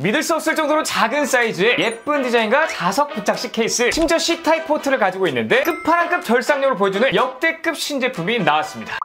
믿을 수 없을 정도로 작은 사이즈의 예쁜 디자인과 자석 부착식 케이스, 심지어 C타입 포트를 가지고 있는데 끝판왕급 절삭력을 보여주는 역대급 신제품이 나왔습니다.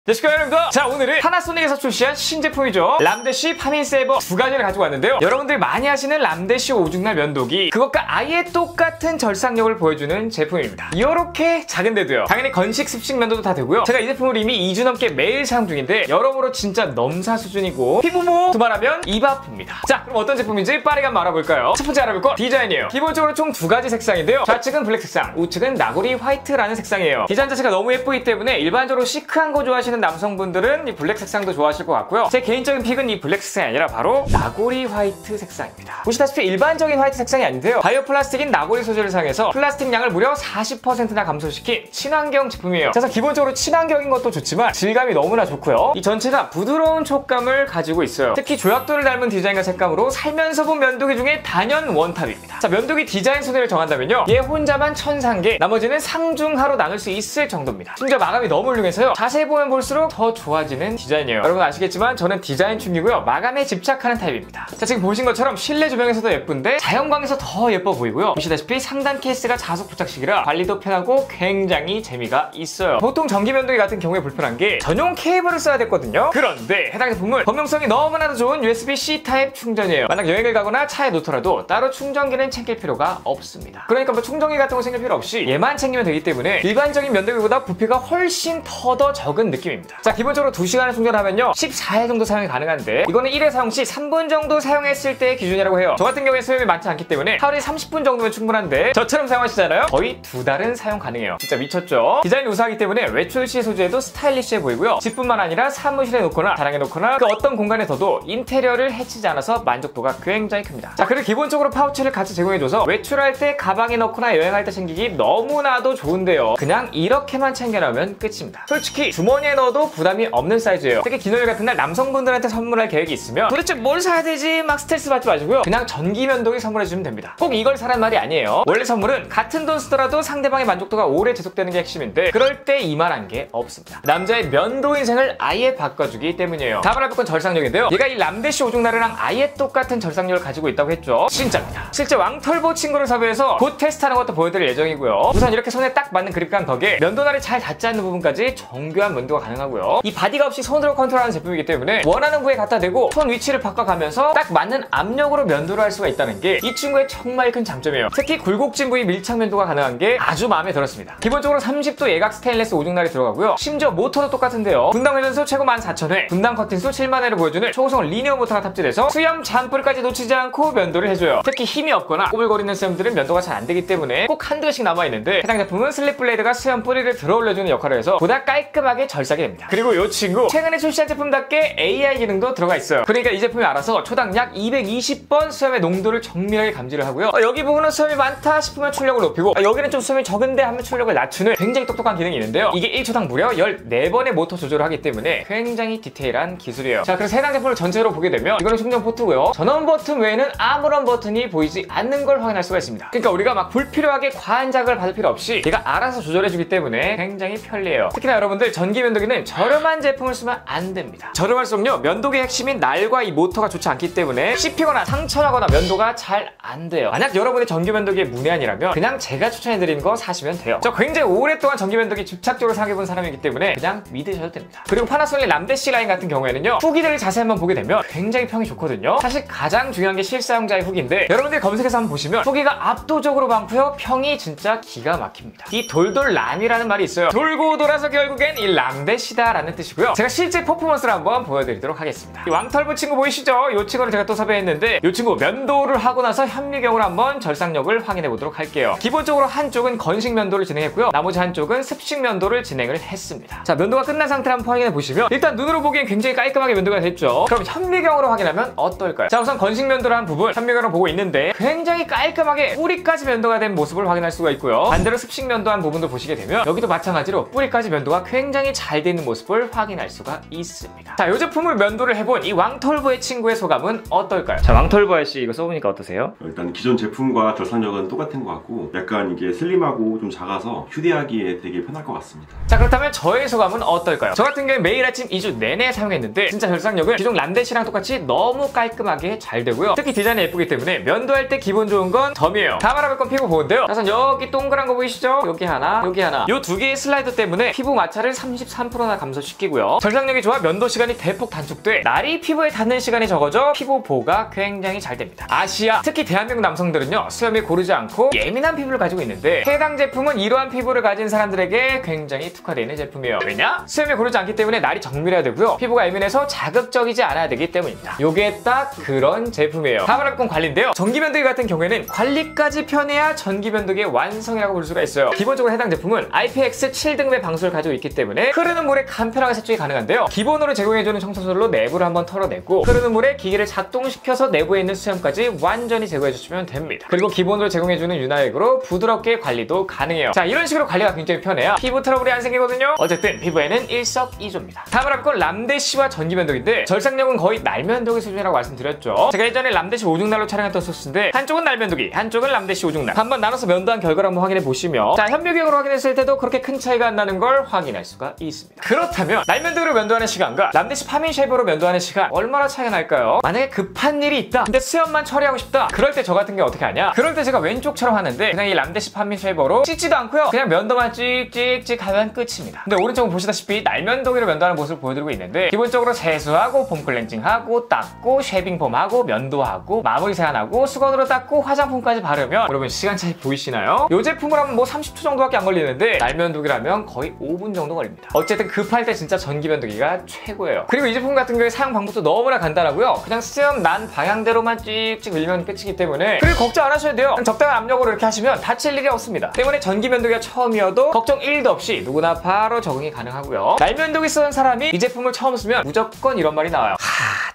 네, 축하드립니다. 자, 오늘은 파나소닉에서 출시한 신제품이죠. 람데쉬 파밍세이버 두 가지를 가지고 왔는데요. 여러분들이 많이 하시는 람데쉬 오죽날 면도기, 그것과 아예 똑같은 절삭력을 보여주는 제품입니다. 이렇게 작은데도요. 당연히 건식, 습식 면도도 다 되고요. 제가 이 제품을 이미 2주 넘게 매일 사용 중인데 여러모로 진짜 넘사 수준이고 피부모 두말하면 입 아픕니다. 자, 그럼 어떤 제품인지 빠르게 한번 알아볼까요? 첫 번째 알아볼 건 디자인이에요. 기본적으로 총 두 가지 색상인데요. 좌측은 블랙 색상, 우측은 나고리 화이트라는 색상이에요. 디자인 자체가 너무 예쁘기 때문에 일반적으로 시크한 거 좋아하시는 남성분들은 이 블랙 색상도 좋아하실 것 같고요. 제 개인적인 픽은 이 블랙 색상이 아니라 바로 나고리 화이트 색상입니다. 보시다시피 일반적인 화이트 색상이 아닌데요. 바이오 플라스틱인 나고리 소재를 사용해서 플라스틱 양을 무려 40%나 감소시킨 친환경 제품이에요. 그래서 기본적으로 친환경인 것도 좋지만 질감이 너무나 좋고요. 이 전체가 부드러운 촉감을 가지고 있어요. 특히 조약돌을 닮은 디자인과 색감으로 살면서 본 면도기 중에 단연 원탑입니다. 자, 면도기 디자인 순위를 정한다면요. 얘 혼자만 1000상계, 나머지는 상중하로 나눌 수 있을 정도입니다. 심지어 마감이 너무 훌륭해서요. 자세히 보면 볼수록 더 좋아지는 디자인이에요. 여러분 아시겠지만 저는 디자인 충이고요. 마감에 집착하는 타입입니다. 자, 지금 보신 것처럼 실내 조명에서도 예쁜데 자연광에서 더 예뻐 보이고요. 보시다시피 상단 케이스가 자석 부착식이라 관리도 편하고 굉장히 재미가 있어요. 보통 전기 면도기 같은 경우에 불편한 게 전용 케이블을 써야 됐거든요. 그런데 해당 제품은 범용성이 너무나도 좋은 USB-C 타입 충전이에요. 만약 여행을 가거나 차에 놓더라도 따로 충전기는 챙길 필요가 없습니다. 그러니까 뭐 충전기 같은 거 챙길 필요 없이 얘만 챙기면 되기 때문에 일반적인 면도기보다 부피가 훨씬 더 적은 느낌입니다. 자, 기본적으로 2시간을 충전하면요 14회 정도 사용이 가능한데 이거는 1회 사용 시 3분 정도 사용했을 때의 기준이라고 해요. 저 같은 경우에 소요이 많지 않기 때문에 하루에 30분 정도면 충분한데 저처럼 사용하시잖아요. 거의 2달은 사용 가능해요. 진짜 미쳤죠? 디자인이 우수하기 때문에 외출 시 소재도 스타일리시해 보이고요. 집뿐만 아니라 사무실에 놓거나 자랑에 놓거나 그 어떤 공간에 둬도 인테리어를 해치지 않아서 만족도가 굉장히 큽니다. 자, 그리고 기본적으로 파우치를 같이 제공해줘서 외출할 때 가방에 넣거나 여행할 때 챙기기 너무나도 좋은데요. 그냥 이렇게만 챙겨놓으면 끝입니다. 솔직히 주머니에 넣어도 부담이 없는 사이즈예요. 특히 기념일 같은 날 남성분들한테 선물할 계획이 있으면 도대체 뭘 사야 되지 막 스트레스 받지 마시고요. 그냥 전기 면도기 선물해주시면 됩니다. 꼭 이걸 사란 말이 아니에요. 원래 선물은 같은 돈 쓰더라도 상대방의 만족도가 오래 지속되는 게 핵심인데 그럴 때 이만한 게 없습니다. 남자의 면도 인생을 아예 바꿔주기 때문이에요. 다음 알아볼 건 절삭력인데요. 얘가 이 람데쉬 오죽나르랑 아예 똑같은 절삭력을 가지고 있다고 했죠. 진짜입니다. 실제 왕털보 친구를 섭외해서 곧 테스트하는 것도 보여드릴 예정이고요. 우선 이렇게 손에 딱 맞는 그립감 덕에 면도날이 잘 닿지 않는 부분까지 정교한 면도가 가능하고요. 이 바디가 없이 손으로 컨트롤하는 제품이기 때문에 원하는 부위에 갖다 대고 손 위치를 바꿔가면서 딱 맞는 압력으로 면도를 할 수가 있다는 게 이 친구의 정말 큰 장점이에요. 특히 굴곡진 부위 밀착 면도가 가능한 게 아주 마음에 들었습니다. 기본적으로 30도 예각 스테인레스 오죽날이 들어가고요. 심지어 모터도 똑같은데요. 분당 회전수 최고 14,000회, 분당 커팅수 70,000회를 보여주는 초고속 리니어 모터가 탑재돼서 수염 잔뿔까지 놓치지 않고 면도를 해줘요. 특히 힘이 없거나 꼬불거리는 수염들은 면도가 잘 안 되기 때문에 꼭 한두 개씩 남아있는데 해당 제품은 슬립 블레이드가 수염 뿌리를 들어 올려주는 역할을 해서 보다 깔끔하게 절삭이 됩니다. 그리고 이 친구 최근에 출시한 제품답게 AI 기능도 들어가 있어요. 그러니까 이 제품이 알아서 초당 약 220번 수염의 농도를 정밀하게 감지를 하고요. 여기 부분은 수염이 많다 싶으면 출력을 높이고 여기는 좀 수염이 적은데 하면 출력을 낮추는 굉장히 똑똑한 기능이 있는데요. 이게 1초당 무려 14번의 모터 조절을 하기 때문에 굉장히 디테일한 기술이에요. 자, 그래서 해당 제품을 전체로 보게 되면 이거는 충전 포트고요. 전원 버튼 외에는 아무런 버튼이 보이지 않는 걸 확인할 수가 있습니다. 그러니까 우리가 막 불필요하게 과한 자극을 받을 필요 없이 얘가 알아서 조절해주기 때문에 굉장히 편리해요. 특히나 여러분들 전기 면도기는 저렴한 제품을 쓰면 안 됩니다. 저렴할수록요 면도기의 핵심인 날과 이 모터가 좋지 않기 때문에 씹히거나 상처나거나 면도가 잘 안 돼요. 만약 여러분이 전기 면도기에 문외한이라면 그냥 제가 추천해드리는 거 사시면 돼요. 저 굉장히 오랫동안 전기 면도기 집착적으로 사용해본 사람이기 때문에 그냥 믿으셔도 됩니다. 그리고 파나소닉 람데쉬 라인 같은 경우에는요 후기들을 자세히 한번 보게 되면 굉장히 평이 좋거든요. 사실 가장 중요한 게 실사용자의 후기인데 여러분들이 검색해서 한번 보시면 후기가 압도적으로 많고요 평이 진짜 기가 막힙니다. 이 돌돌 람이라는 말이 있어요. 돌고 돌아서 결국엔 이 람데쉬다 라는 뜻이고요. 제가 실제 퍼포먼스를 한번 보여드리도록 하겠습니다. 이 왕털보 친구 보이시죠? 이 친구를 제가 또 섭외했는데 이 친구 면도를 하고 나서 현미경으로 한번 절삭력을 확인해 보도록 할게요. 기본적으로 한쪽은 건식 면도를 진행했고요. 나머지 한쪽은 습식 면도를 진행을 했습니다. 자, 면도가 끝난 상태를 한번 확인해 보시면 일단 눈으로 보기엔 굉장히 깔끔하게 면도가 됐죠. 그럼 현미경으로 확인하면 어떨까요? 자, 우선 건식 면도를 한 부분 현미경으로 보고 있는데 굉장히 깔끔하게 뿌리까지 면도가 된 모습을 확인할 수가 있고요. 반대로 습식 면도한 부분도 보시게 되면 여기도 마찬가지로 뿌리까지 면도가 굉장히 잘 돼 돼 있는 모습을 확인할 수가 있습니다. 자, 이 제품을 면도를 해본 이 왕털보의 친구의 소감은 어떨까요? 자, 왕털보 아저씨 이거 써보니까 어떠세요? 일단 기존 제품과 결산력은 똑같은 것 같고 약간 이게 슬림하고 좀 작아서 휴대하기에 되게 편할 것 같습니다. 자, 그렇다면 저의 소감은 어떨까요? 저 같은 경우에 매일 아침 2주 내내 사용했는데 진짜 결산력은 기존 람데시랑 똑같이 너무 깔끔하게 잘 되고요. 특히 디자인이 예쁘기 때문에 면도할 때 기본 좋은 건 덤이에요. 다음 알아볼 건 피부 보호인데요. 우선 여기 동그란 거 보이시죠? 여기 하나, 여기 하나. 요 두 개의 슬라이더 때문에 피부 마찰을 33%나 감소시키고요. 절삭력이 좋아 면도 시간이 대폭 단축돼 날이 피부에 닿는 시간이 적어져 피부 보호가 굉장히 잘 됩니다. 아시아, 특히 대한민국 남성들은요 수염이 고르지 않고 예민한 피부를 가지고 있는데 해당 제품은 이러한 피부를 가진 사람들에게 굉장히 특화되어 있는 제품이에요. 왜냐? 수염이 고르지 않기 때문에 날이 정밀해야 되고요. 피부가 예민해서 자극적이지 않아야 되기 때문입니다. 요게 딱 그런 제품이에요. 다음 알아볼 건 관리인데요. 전기면도기 같은 경우에는 관리까지 편해야 전기면도기의 완성이라고 볼 수가 있어요. 기본적으로 해당 제품은 IPX7 등급의 방수를 가지고 있기 때문에 흐르는 물에 간편하게 세척이 가능한데요. 기본으로 제공해주는 청소술로 내부를 한번 털어내고 흐르는 물에 기계를 작동시켜서 내부에 있는 수염까지 완전히 제거해주시면 됩니다. 그리고 기본으로 제공해주는 윤활액으로 부드럽게 관리도 가능해요. 자, 이런 식으로 관리가 굉장히 편해야 피부 트러블이 안 생기거든요. 어쨌든 피부에는 일석이조입니다. 다음 알아볼 건 람데시와 전기면도기인데 절삭력은 거의 날면도기 수준이라고 말씀드렸죠. 제가 예전에 람데시 오중날로 촬영했던 소스인데 한쪽은 날면도기, 한쪽은 람데시 오중날 한번 나눠서 면도한 결과를 한번 확인해 보시면 자, 현미경으로 확인했을 때도 그렇게 큰 차이가 안 나는 걸 확인할 수가 있습니다. 그렇다면 날면도기로 면도하는 시간과 람데시 파민 쉐이버로 면도하는 시간 얼마나 차이가 날까요? 만약에 급한 일이 있다 근데 수염만 처리하고 싶다 그럴 때 저 같은 게 어떻게 하냐? 그럴 때 제가 왼쪽처럼 하는데 그냥 이 람데시 파민 쉐이버로 씻지도 않고요 그냥 면도만 찍찍찍 하면 끝입니다. 근데 오른쪽은 보시다시피 날면도기로 면도하는 모습을 보여드리고 있는데 기본적으로 세수하고 폼 클렌징하고 닦고 쉐이빙폼하고 면도하고 마무리 세안하고 수건으로 닦고 화장품까지 바르면 여러분 시간 차이 보이시나요? 이 제품을 하면 뭐 30초 정도밖에 안 걸리는데 날면도기라면 거의 5분 정도 걸립니다. 어쨌든 급할 때 진짜 전기면도기가 최고예요. 그리고 이 제품 같은 경우에 사용 방법도 너무나 간단하고요. 그냥 수염 난 방향대로만 찍찍 밀면 끝이기 때문에 그리고 걱정 안 하셔도 돼요. 적당한 압력으로 이렇게 하시면 다칠 일이 없습니다. 때문에 전기면도기가 처음이어도 걱정 1도 없이 누구나 바로 적응이 가능하고요. 날면도기 쓰는 사람이 이 제품을 처음 쓰면 무조건 이런 말이 나와요.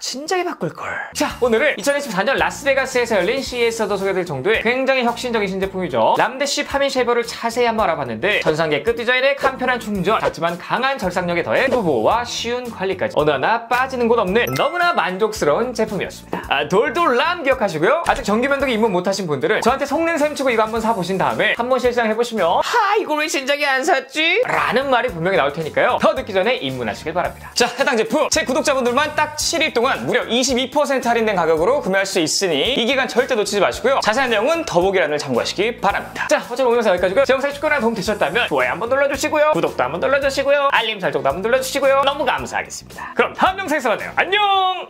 진작에 바꿀걸. 자, 오늘은 2024년 라스베가스에서 열린 CES에서도 소개될 정도의 굉장히 혁신적인 신제품이죠. 람데시 파민 쉐이버를 자세히 한번 알아봤는데 전상계급 디자인에 간편한 충전, 작지만 강한 절삭력에 더해 피부 보호와 쉬운 관리까지 어느 하나 빠지는 곳 없는 너무나 만족스러운 제품이었습니다. 돌돌람 기억하시고요. 아직 전기면도기 입문 못하신 분들은 저한테 속는 셈 치고 이거 한번 사보신 다음에 한번 실상해보시면 이걸 왜 진작에 안 샀지? 라는 말이 분명히 나올 테니까요. 더 늦기 전에 입문하시길 바랍니다. 자, 해당 제품 제 구독자분들만 딱 7일 동안 무려 22% 할인된 가격으로 구매할 수 있으니 이 기간 절대 놓치지 마시고요. 자세한 내용은 더보기란을 참고하시기 바랍니다. 자, 어쨌든 오늘 영상 여기까지고요. 제 영상이 축구나 도움 되셨다면 좋아요 한번 눌러주시고요. 구독도 한번 눌러주시고요. 알림 설정도 한번 눌러주시고요. 너무 감사하겠습니다. 그럼 다음 영상에서 만나요. 안녕!